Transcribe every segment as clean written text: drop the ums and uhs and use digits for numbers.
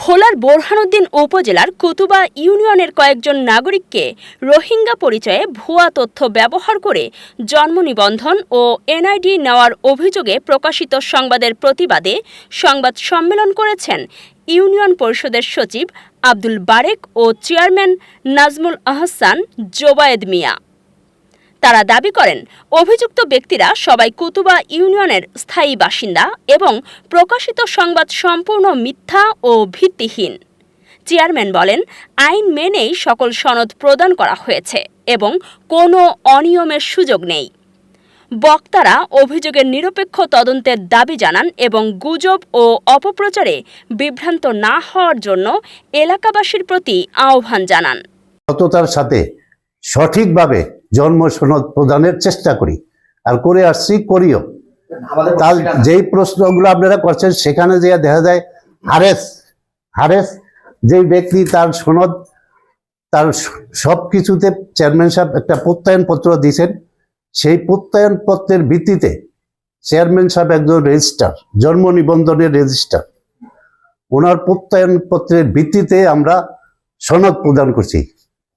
ভোলার বোরহানুদ্দিন উপজেলার কুতুবা ইউনিয়নের কয়েকজন নাগরিককে রোহিঙ্গা পরিচয়ে ভুয়া তথ্য ব্যবহার করে জন্ম নিবন্ধন ও এনআইডি নেওয়ার অভিযোগে প্রকাশিত সংবাদের প্রতিবাদে সংবাদ সম্মেলন করেছেন ইউনিয়ন পরিষদের সচিব আব্দুল বারেক ও চেয়ারম্যান নাজমুল আহসান জোবায়েদ মিয়া। তারা দাবি করেন, অভিযুক্ত ব্যক্তিরা সবাই কুতুবা ইউনিয়নের স্থায়ী বাসিন্দা এবং প্রকাশিত সংবাদ সম্পূর্ণ মিথ্যা ও ভিত্তিহীন। চেয়ারম্যান বলেন, আইন মেনেই সকল সনদ প্রদান করা হয়েছে এবং কোনো অনিয়মের সুযোগ নেই। বক্তারা অভিযোগের নিরপেক্ষ তদন্তের দাবি জানান এবং গুজব ও অপপ্রচারে বিভ্রান্ত না হওয়ার জন্য এলাকাবাসীর প্রতি আহ্বান জানান। সততার সাথে সঠিকভাবে জন্ম সনদ প্রদানের চেষ্টা করি আর করে আসছি, করিও। তার যেই প্রশ্নগুলো আপনারা করছেন সেখানে যে দেখা যায় হারেস যেই ব্যক্তি তার সনদ তার সব কিছুতে চেয়ারম্যান সাহেব একটা প্রত্যয়নপত্র দিয়েছেন, সেই প্রত্যয়নপত্রের ভিত্তিতে চেয়ারম্যান সাহেব একজন রেজিস্ট্রার, জন্ম নিবন্ধনের রেজিস্ট্রার, ওনার প্রত্যয়নপত্রের ভিত্তিতে আমরা সনদ প্রদান করছি।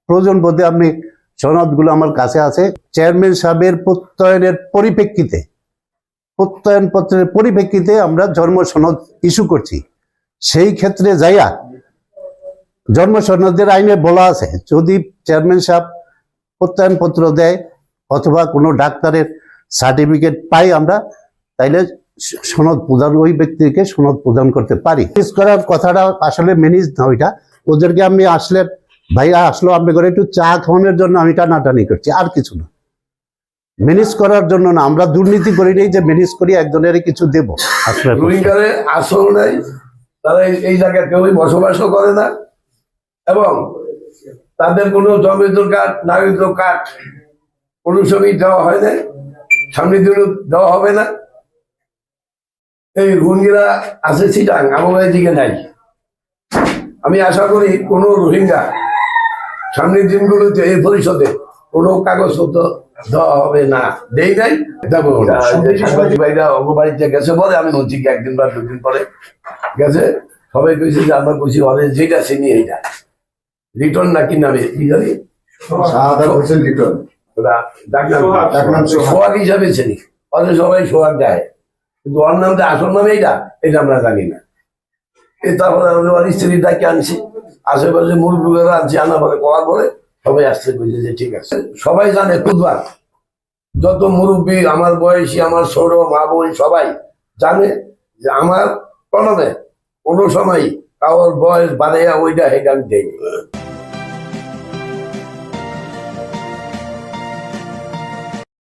প্রয়োজন বোধে আপনি সনদগুলো আমার কাছে আছে। চেয়ারম্যান সাহেবের প্রত্যয়নপত্রের পরিপ্রেক্ষিতে আমরা জন্ম সনদ ইস্যু করছি। সেই ক্ষেত্রে যাইয়া জন্ম সনদের আইনে বলা আছে, যদি চেয়ারম্যান সাহেব প্রত্যয়নপত্র দেয় অথবা কোনো ডাক্তারের সার্টিফিকেট পাই আমরা, তাইলে সনদ প্রদান, ওই ব্যক্তিকে সনদ প্রদান করতে পারি। ম্যানেজ করার কথাটা আসলে ম্যানেজ না, ওইটা ওদেরকে আমি আসলে ভাইয়া আসলো আপনি করে একটু চা খাওয়ানোর জন্য আমি টানাটানি করছি, আর কিছু না। ম্যানেজ করার জন্য না, আমরা দুর্নীতি করি নেই যে ম্যানেজ করি একজনের কিছু দেবো। আসল নাই, তারা এই জায়গায় কেউই বসবাসও করে না এবং তাদের কোনো জমিদার কার্ড, নাগরিক কার্ড কোনো ছবি দেওয়া হয় না, সামনে দিনও দেওয়া হবে না। এই রোহিঙ্গা আছে চিটাং, আমার দিকে নাই। আমি আশা করি কোনো রোহিঙ্গা সামনের দিনগুলোতে এই পরিষদে কোনো কাগজপত্র দেওয়া হবে না, দেই নাই, দেবো না। সাংবাদিক ভাইরা অগবাড়িতে গেছে বলে, আমি বলছি একদিন বা দুদিন পরে গেছে, সবাই কইছে যে আমরা কইছি অনেক যেটা চিনি এইটা রিটার্ন নাকি নামে কি জানি সোহাগ হিসাবে চিনি, অথচ সবাই সোহাগ দেয়, কিন্তু ওর নামটা আসল নামে এটা আমরা জানি না। তারপরে স্ত্রী ডাকে আনছি, আশেপাশে মুরব্বীরা আনছি, আনা পরে করার পরে সবাই আসতে বলছে যে ঠিক আছে। সবাই জানে খুদবার, যত মুরব্বী আমার বয়সী, আমার ছোট মা বোন সবাই জানে যে আমার কলমে কোনো সময় কারোর বয়স বাড়াইয়া ওইটা হেঁটে আমি দেয়নি।